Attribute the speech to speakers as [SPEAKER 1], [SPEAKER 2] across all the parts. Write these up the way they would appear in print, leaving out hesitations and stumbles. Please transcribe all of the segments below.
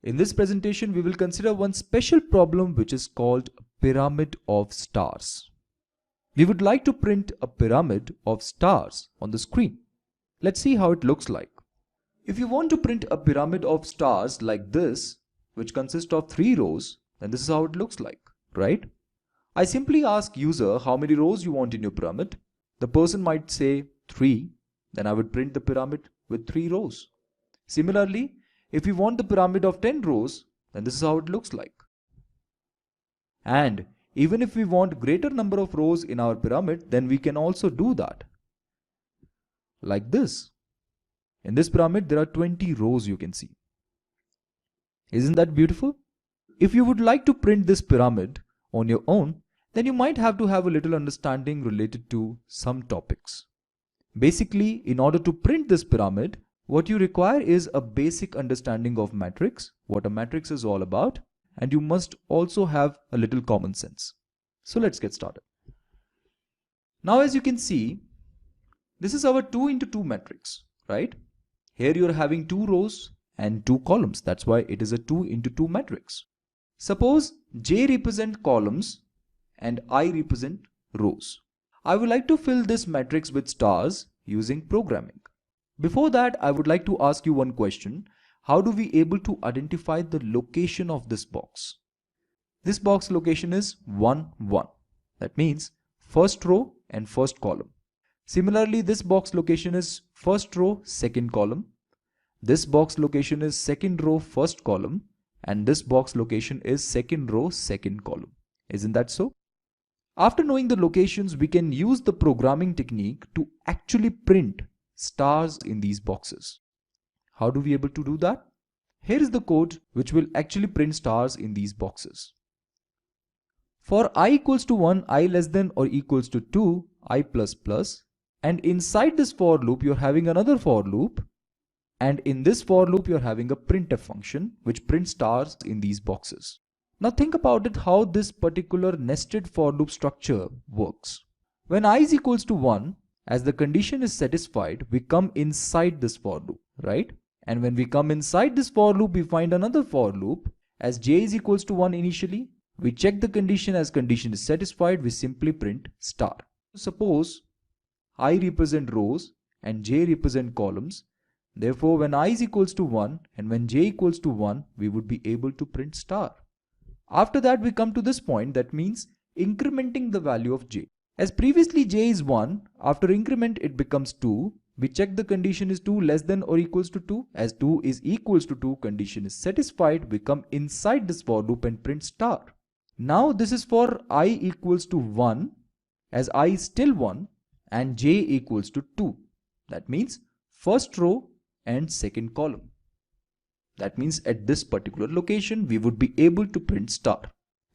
[SPEAKER 1] In this presentation, we will consider one special problem which is called pyramid of stars. We would like to print a pyramid of stars on the screen. Let's see how it looks like. If you want to print a pyramid of stars like this, which consists of 3 rows, then this is how it looks like, right? I simply ask user how many rows you want in your pyramid. The person might say 3, then I would print the pyramid with 3 rows. Similarly, if we want the pyramid of 10 rows, then this is how it looks like. And even if we want greater number of rows in our pyramid, then we can also do that. Like this. In this pyramid, there are 20 rows you can see. Isn't that beautiful? If you would like to print this pyramid on your own, then you might have to have a little understanding related to some topics. Basically, in order to print this pyramid, what you require is a basic understanding of matrix, what a matrix is all about, and you must also have a little common sense. So let's get started. Now as you can see, this is our 2 into 2 matrix, right? Here you are having 2 rows and 2 columns. That's why it is a 2 into 2 matrix. Suppose J represent columns and I represent rows. I would like to fill this matrix with stars using programming. Before that, I would like to ask you one question. How do we able to identify the location of this box? This box location is 1, 1. That means first row and first column. Similarly, this box location is first row, second column. This box location is second row, first column. And this box location is second row, second column. Isn't that so? After knowing the locations, we can use the programming technique to actually print stars in these boxes. How do we able to do that? Here is the code which will actually print stars in these boxes. For I equals to 1, I less than or equals to 2, I plus plus, and inside this for loop you're having another for loop, and in this for loop you're having a printf function which prints stars in these boxes. Now think about it how this particular nested for loop structure works. When I is equals to 1, as the condition is satisfied, we come inside this for loop, right? And when we come inside this for loop, we find another for loop. As j is equals to 1 initially, we check the condition. As condition is satisfied, we simply print star. Suppose I represent rows and j represent columns. Therefore, when I is equals to 1 and when j equals to 1, we would be able to print star. After that, we come to this point, that means incrementing the value of j. As previously j is 1, after increment it becomes 2. We check the condition is 2 less than or equals to 2. As 2 is equals to 2, condition is satisfied. We come inside this for loop and print star. Now this is for I equals to 1, as I is still 1, and j equals to 2. That means first row and second column. That means at this particular location, we would be able to print star.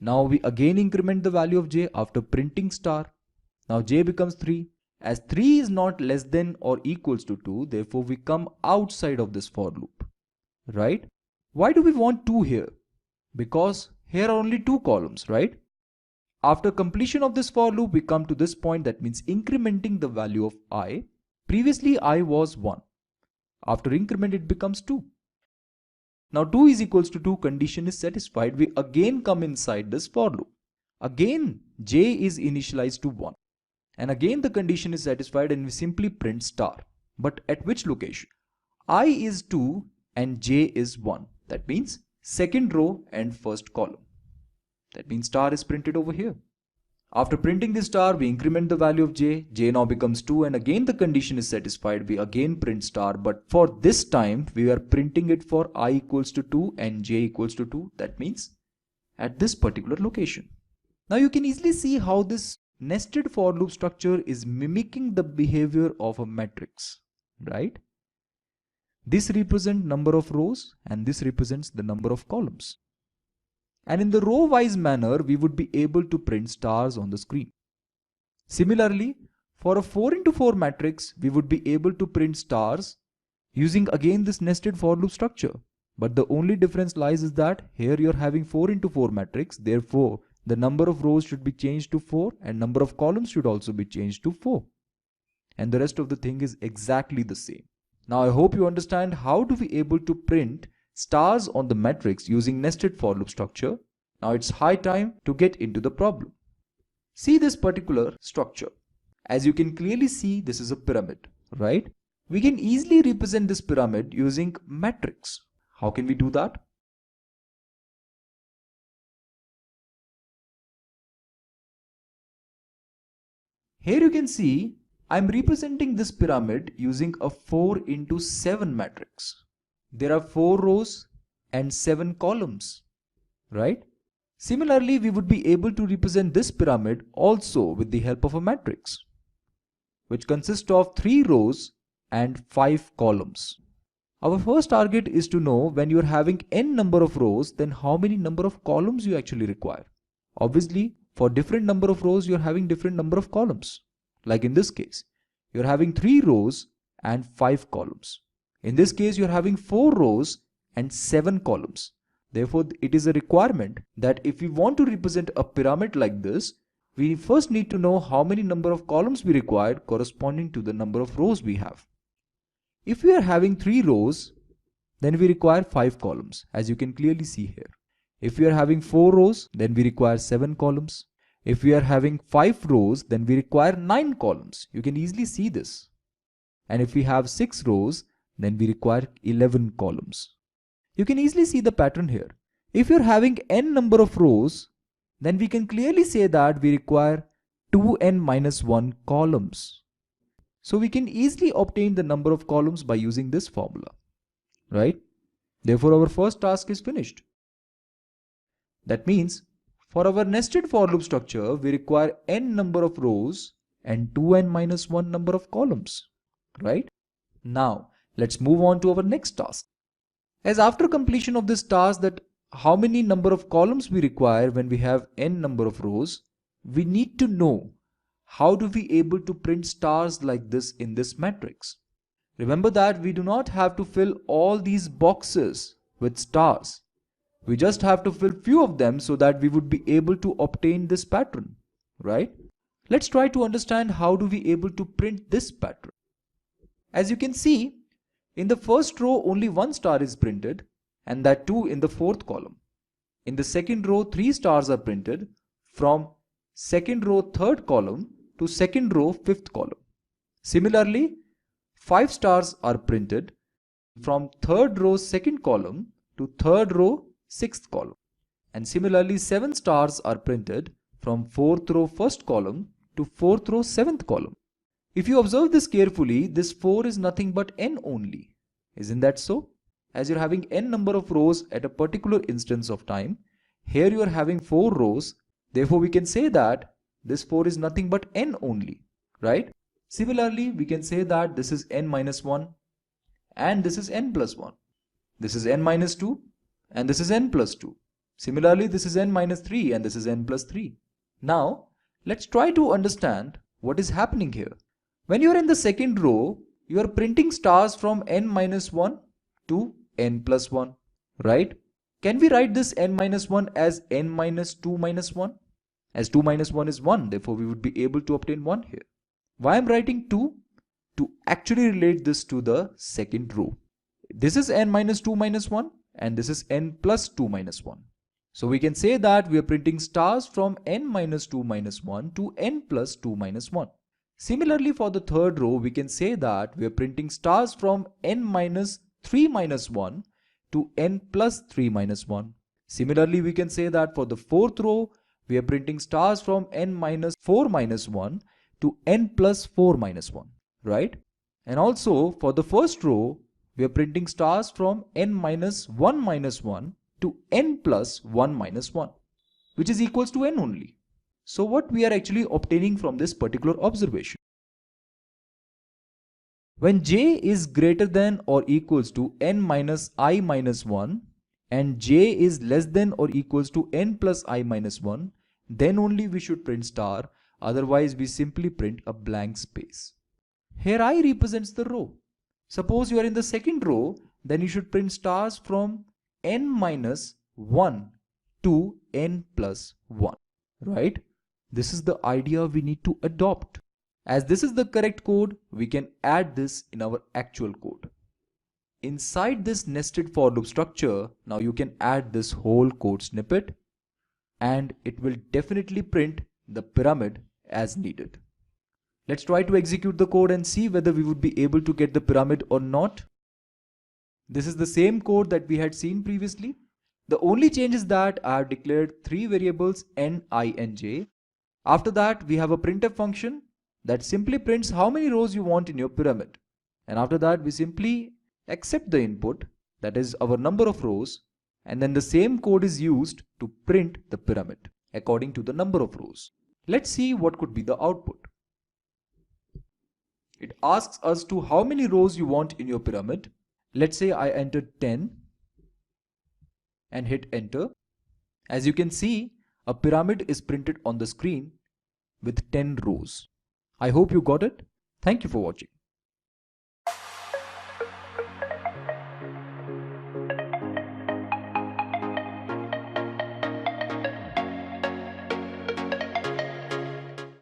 [SPEAKER 1] Now we again increment the value of j after printing star. Now j becomes 3. As 3 is not less than or equals to 2, therefore we come outside of this for loop, right? Why do we want 2 here? Because here are only 2 columns, right? After completion of this for loop, we come to this point, that means incrementing the value of I. Previously I was 1. After increment it becomes 2. Now 2 is equals to 2, condition is satisfied. We again come inside this for loop. Again j is initialized to 1. And again the condition is satisfied and we simply print star. But at which location? I is 2 and j is 1. That means second row and first column. That means star is printed over here. After printing this star, we increment the value of j. J now becomes 2 and again the condition is satisfied. We again print star, but for this time we are printing it for I equals to 2 and j equals to 2. That means at this particular location. Now you can easily see how this nested for loop structure is mimicking the behavior of a matrix, right? This represents number of rows and this represents the number of columns. And in the row wise manner, we would be able to print stars on the screen. Similarly, for a 4 into 4 matrix, we would be able to print stars using again this nested for loop structure. But the only difference lies is that here you're having 4 into 4 matrix, therefore the number of rows should be changed to 4 and number of columns should also be changed to 4. And the rest of the thing is exactly the same. Now I hope you understand how do we able to print stars on the matrix using nested for loop structure. Now it's high time to get into the problem. See this particular structure. As you can clearly see, this is a pyramid, right? We can easily represent this pyramid using matrix. How can we do that? Here you can see I'm representing this pyramid using a 4 into 7 matrix. There are 4 rows and 7 columns, right? Similarly, we would be able to represent this pyramid also with the help of a matrix, which consists of 3 rows and 5 columns. Our first target is to know when you are having n number of rows, then how many number of columns you actually require. Obviously, for different number of rows, you are having different number of columns. Like in this case, you are having 3 rows and 5 columns. In this case, you are having 4 rows and 7 columns. Therefore, it is a requirement that if we want to represent a pyramid like this, we first need to know how many number of columns we require corresponding to the number of rows we have. If we are having 3 rows, then we require 5 columns, as you can clearly see here. If we are having 4 rows, then we require 7 columns. If we are having 5 rows, then we require 9 columns. You can easily see this. And if we have 6 rows, then we require 11 columns. You can easily see the pattern here. If you're having n number of rows, then we can clearly say that we require 2n minus 1 columns. So we can easily obtain the number of columns by using this formula, right? Therefore, our first task is finished. That means for our nested for loop structure, we require n number of rows and 2n minus 1 number of columns, right? Now, let's move on to our next task. As after completion of this task, that how many number of columns we require when we have n number of rows, we need to know how do we able to print stars like this in this matrix. Remember that we do not have to fill all these boxes with stars. We just have to fill few of them so that we would be able to obtain this pattern, right? Let's try to understand how do we able to print this pattern. As you can see, in the first row only 1 star is printed, and that too in the 4th column. In the second row 3 stars are printed from second row 3rd column to second row 5th column. Similarly, 5 stars are printed from 3rd row 2nd column to 3rd row 6th column. And similarly, 7 stars are printed from 4th row 1st column to 4th row 7th column. If you observe this carefully, this 4 is nothing but n only. Isn't that so? As you're having n number of rows at a particular instance of time, here you are having 4 rows. Therefore, we can say that this 4 is nothing but n only, right? Similarly, we can say that this is n minus 1 and this is n plus 1. This is n minus 2 and this is n plus 2. Similarly, this is n minus 3 and this is n plus 3. Now, let's try to understand what is happening here. When you are in the second row, you are printing stars from n minus 1 to n plus 1, right? Can we write this n minus 1 as n minus 2 minus 1? As 2 minus 1 is 1, therefore we would be able to obtain 1 here. Why I'm writing 2? To actually relate this to the second row. This is n minus 2 minus 1 and this is n plus 2 minus 1. So we can say that we are printing stars from n minus 2 minus 1 to n plus 2 minus 1. Similarly, for the third row, we can say that we are printing stars from n minus 3 minus 1 to n plus 3 minus 1. Similarly, we can say that for the fourth row, we are printing stars from n minus 4 minus 1 to n plus 4 minus 1, right? And also for the first row, we are printing stars from n minus 1 minus 1 to n plus 1 minus 1, which is equals to n only. So what we are actually obtaining from this particular observation? When j is greater than or equals to n minus I minus 1 and j is less than or equals to n plus I minus 1, then only we should print star, otherwise we simply print a blank space. Here I represents the row. Suppose you are in the second row, then you should print stars from n minus 1 to n plus 1, right? This is the idea we need to adopt. As this is the correct code, we can add this in our actual code. inside this nested for loop structure, now you can add this whole code snippet and it will definitely print the pyramid as needed. Let's try to execute the code and see whether we would be able to get the pyramid or not. This is the same code that we had seen previously. The only change is that I have declared three variables n, I and j. After that, we have a printf function that simply prints how many rows you want in your pyramid. And after that, we simply accept the input, that is our number of rows, and then the same code is used to print the pyramid according to the number of rows. Let's see what could be the output. It asks us to how many rows you want in your pyramid. Let's say I entered 10 and hit enter. As you can see, a pyramid is printed on the screen with 10 rows. I hope you got it. Thank you for watching.